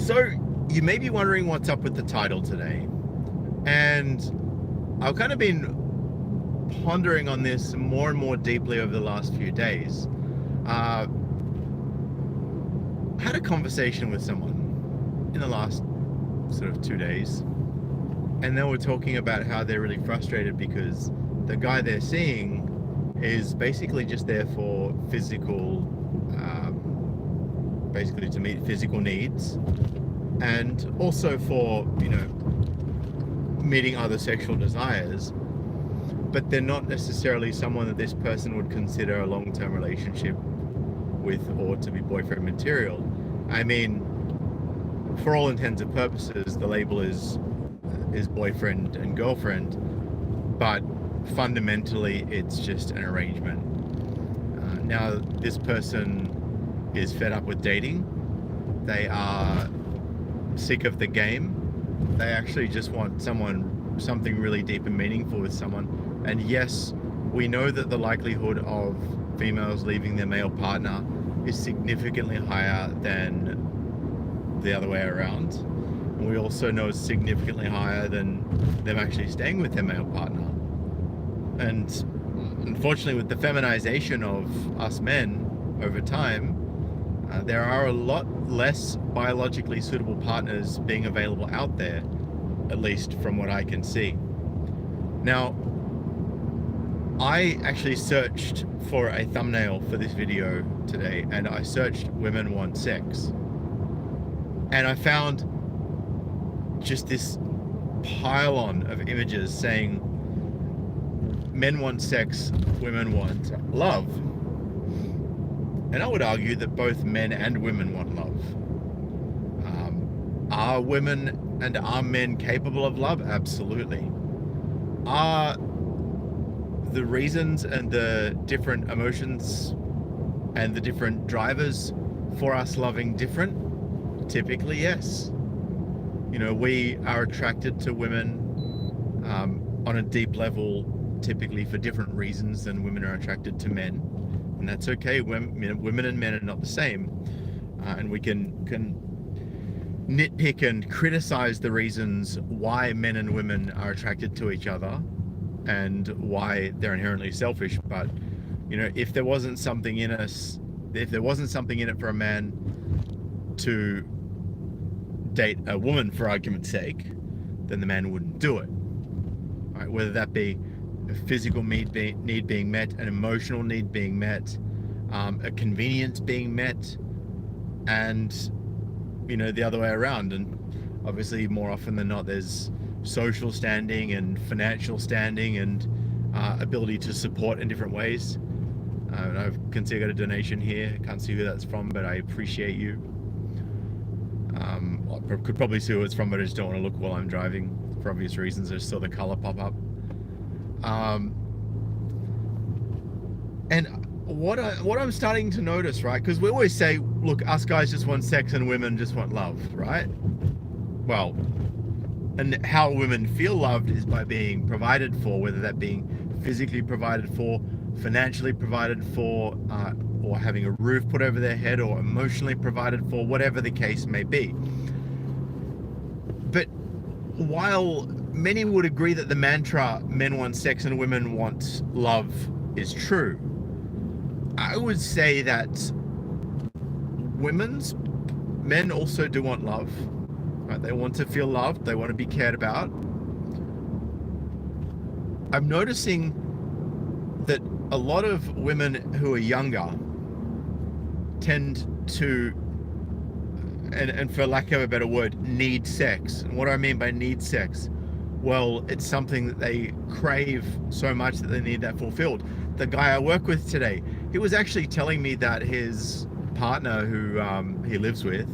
So you may be wondering what's up with the title today, and I've kind of been pondering on this more and more deeply over the last few days. I had a conversation with someone in the last sort of 2 days, and they were talking about how they're really frustrated because the guy they're seeing is basically just there for physical, basically to meet physical needs, and also for, meeting other sexual desires, but they're not necessarily someone that this person would consider a long-term relationship with or to be boyfriend material. I mean, for all intents and purposes, the label is boyfriend and girlfriend, but fundamentally it's just an arrangement. Now, this person is fed up with dating. They are sick of the game. They actually just want something really deep and meaningful with someone. And yes, we know that the likelihood of females leaving their male partner is significantly higher than the other way around. And we also know it's significantly higher than them actually staying with their male partner. And unfortunately, with the feminization of us men over time, there are a lot less biologically suitable partners being available out there, at least from what I can see. Now, I actually searched for a thumbnail for this video today, and I searched women want sex, and I found just this pile-on of images saying men want sex, women want love. And I would argue that both men and women want love. Are women and are men capable of love? Absolutely. Are the reasons and the different emotions and the different drivers for us loving different? Typically, yes. We are attracted to women on a deep level, typically for different reasons than women are attracted to men. And that's okay. Women and men are not the same, and we can nitpick and criticize the reasons why men and women are attracted to each other and why they're inherently selfish. But if there wasn't something in us, if there wasn't something in it for a man to date a woman, for argument's sake, then the man wouldn't do it. All right, whether that be a physical need being met, an emotional need being met, a convenience being met, and the other way around. And obviously, more often than not, there's social standing and financial standing and ability to support in different ways. I can see I got a donation here. I can't see who that's from, but I appreciate you. I could probably see who it's from, but I just don't want to look while I'm driving for obvious reasons. I just saw the color pop up. And what I'm starting to notice, right? Because we always say, look, us guys just want sex and women just want love, right? Well, and how women feel loved is by being provided for, whether that being physically provided for, financially provided for, or having a roof put over their head, or emotionally provided for, whatever the case may be. But while many would agree that the mantra men want sex and women want love is true, I would say that men also do want love, right? They want to feel loved, they want to be cared about. I'm noticing that a lot of women who are younger tend to, and for lack of a better word, need sex. And what do I mean by need sex? Well, it's something that they crave so much that they need that fulfilled. The guy I work with today, he was actually telling me that his partner, who he lives with,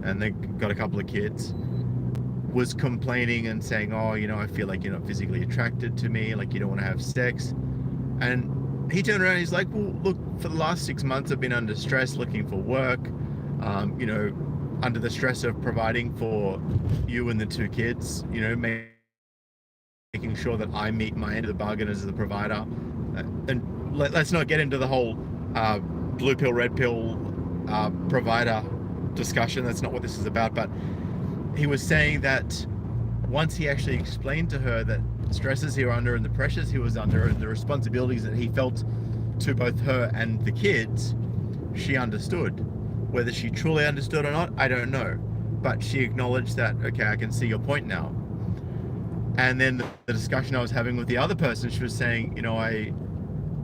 and they got a couple of kids, was complaining and saying, oh, I feel like you're not physically attracted to me, like you don't want to have sex. And he turned around and he's like, well, look, for the last 6 months I've been under stress looking for work, under the stress of providing for you and the 2 kids, making sure that I meet my end of the bargain as the provider. And let's not get into the whole blue pill, red pill provider discussion. That's not what this is about. But he was saying that once he actually explained to her that stresses he was under and the pressures he was under and the responsibilities that he felt to both her and the kids, she understood. Whether she truly understood or not, I don't know. But she acknowledged that, okay, I can see your point now. And then the discussion I was having with the other person, she was saying,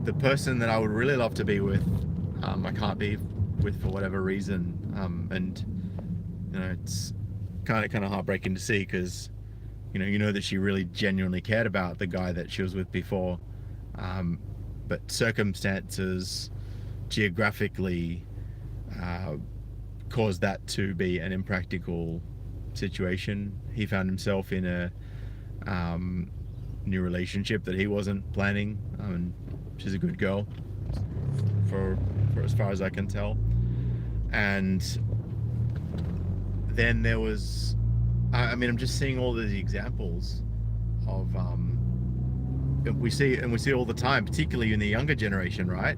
the person that I would really love to be with, I can't be with for whatever reason. And it's kind of heartbreaking to see, because you know that she really genuinely cared about the guy that she was with before, but circumstances geographically caused that to be an impractical situation. He found himself in a new relationship that he wasn't planning. She's a good girl, for as far as I can tell. And then there was, I'm just seeing all these examples of we see all the time, particularly in the younger generation, right?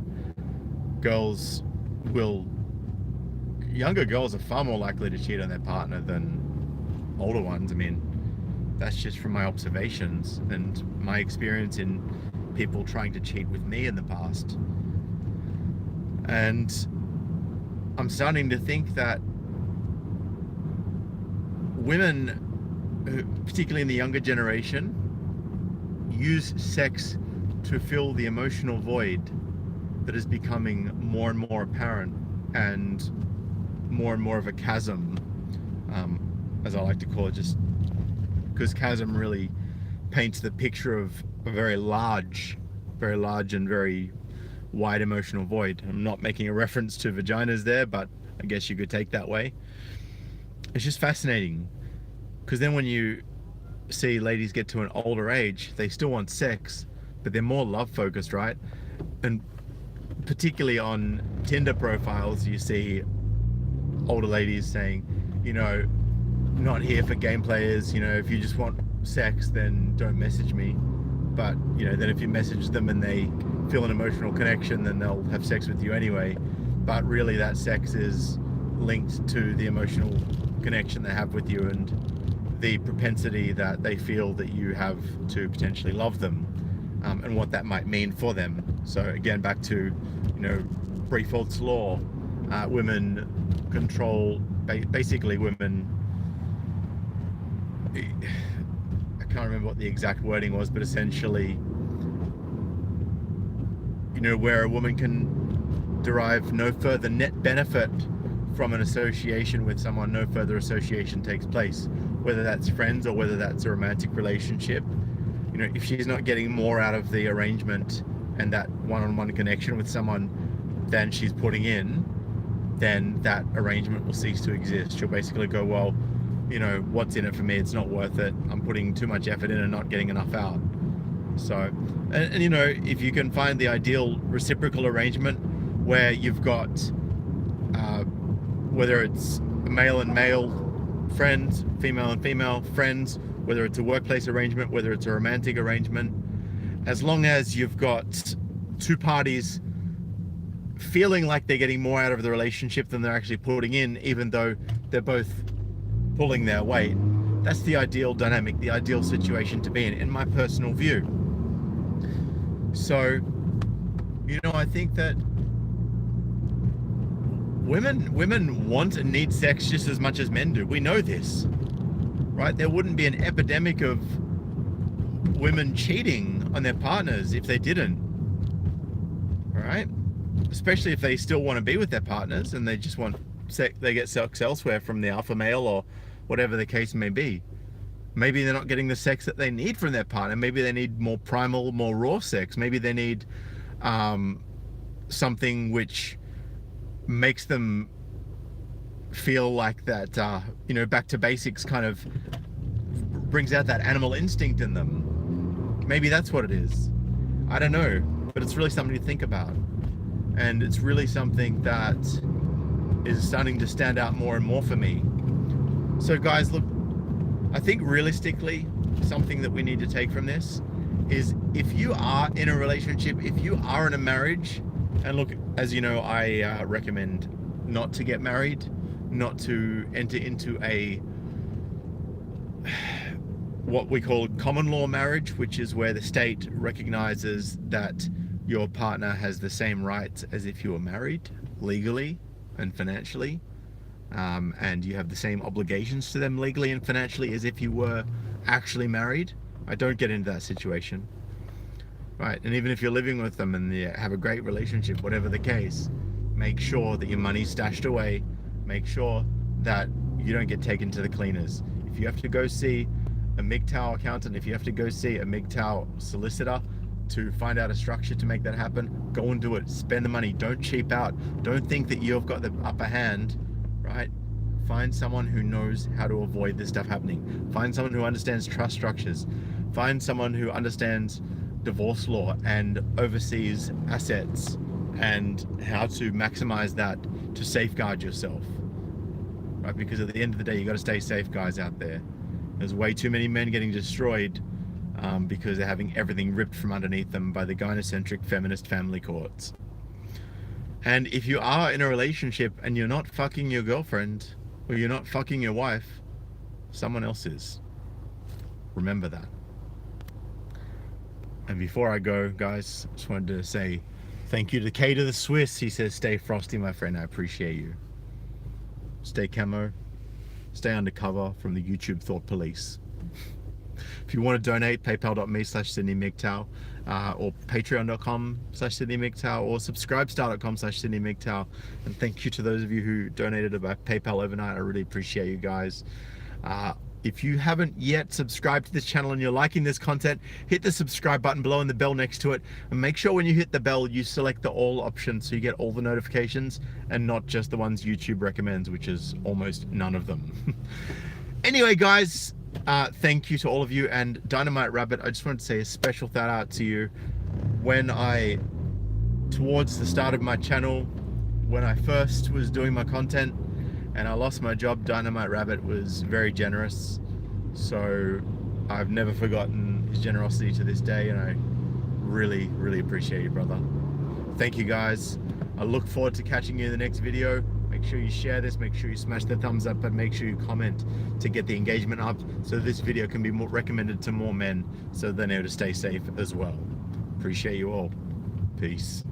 Younger girls are far more likely to cheat on their partner than older ones. That's just from my observations and my experience in people trying to cheat with me in the past. And I'm starting to think that women, particularly in the younger generation, use sex to fill the emotional void that is becoming more and more apparent, and more of a chasm, as I like to call it, just because chasm really paints the picture of a very large and very wide emotional void. I'm not making a reference to vaginas there, but I guess you could take that way. It's just fascinating, because then when you see ladies get to an older age, they still want sex, but they're more love focused, right? And particularly on Tinder profiles, you see older ladies saying, not here for game players, if you just want sex, then don't message me. But then if you message them and they feel an emotional connection, then they'll have sex with you anyway. But really that sex is linked to the emotional connection they have with you and the propensity that they feel that you have to potentially love them, and what that might mean for them. So again, back to Breitholt's law, women control, basically women, I can't remember what the exact wording was, but essentially, where a woman can derive no further net benefit from an association with someone, no further association takes place, whether that's friends or whether that's a romantic relationship. If she's not getting more out of the arrangement and that one-on-one connection with someone than she's putting in, then that arrangement will cease to exist. She'll basically go, well, what's in it for me? It's not worth it. I'm putting too much effort in and not getting enough out. So, and if you can find the ideal reciprocal arrangement where you've got, whether it's male and male friends, female and female friends, whether it's a workplace arrangement, whether it's a romantic arrangement, as long as you've got two parties feeling like they're getting more out of the relationship than they're actually putting in, even though they're both pulling their weight, that's the ideal dynamic, the ideal situation to be in my personal view. So, I think that women want and need sex just as much as men do. We know this, right? There wouldn't be an epidemic of women cheating on their partners if they didn't, all right? Especially if they still want to be with their partners and they just want sex, they get sex elsewhere from the alpha male or whatever the case may be. Maybe they're not getting the sex that they need from their partner. Maybe they need more primal, more raw sex. Maybe they need something which makes them feel like that, back to basics, kind of brings out that animal instinct in them. Maybe that's what it is. I don't know, but it's really something to think about. And it's really something that is starting to stand out more and more for me. So guys, look, I think realistically, something that we need to take from this is, if you are in a relationship, if you are in a marriage, and look, as you know, I recommend not to get married, not to enter into a what we call common law marriage, which is where the state recognizes that your partner has the same rights as if you were married legally and financially, and you have the same obligations to them legally and financially as if you were actually married. I don't get into that situation, right? And even if you're living with them and you have a great relationship, whatever the case, make sure that your money's stashed away. Make sure that you don't get taken to the cleaners. If you have to go see a MGTOW accountant, if you have to go see a MGTOW solicitor to find out a structure to make that happen, go and do it. Spend the money. Don't cheap out. Don't think that you've got the upper hand, right? Find someone who knows how to avoid this stuff happening. Find someone who understands trust structures. Find someone who understands divorce law and oversees assets and how to maximize that to safeguard yourself, right? Because at the end of the day, you got to stay safe, guys, out there. There's way too many men getting destroyed because they're having everything ripped from underneath them by the gynocentric feminist family courts. And if you are in a relationship and you're not fucking your girlfriend or you're not fucking your wife, someone else is. Remember that. And before I go, guys, I just wanted to say thank you to K to the Swiss. He says, stay frosty, my friend. I appreciate you. Stay camo. Stay undercover from the YouTube thought police. If you want to donate, paypal.me/SydneyMGTOW or patreon.com/SydneyMGTOW or subscribestar.com/SydneyMGTOW. And thank you to those of you who donated by PayPal overnight. I really appreciate you guys. If you haven't yet subscribed to this channel and you're liking this content, hit the subscribe button below and the bell next to it. And make sure when you hit the bell, you select the all option so you get all the notifications and not just the ones YouTube recommends, which is almost none of them. Anyway, guys, thank you to all of you. And Dynamite Rabbit, I just wanted to say a special shout out to you. Towards the start of my channel, when I first was doing my content, and I lost my job, Dynamite Rabbit was very generous. So I've never forgotten his generosity to this day, and I really, really appreciate you, brother. Thank you, guys. I look forward to catching you in the next video. Make sure you share this, make sure you smash the thumbs up, and make sure you comment to get the engagement up so this video can be more recommended to more men so they're able to stay safe as well. Appreciate you all. Peace.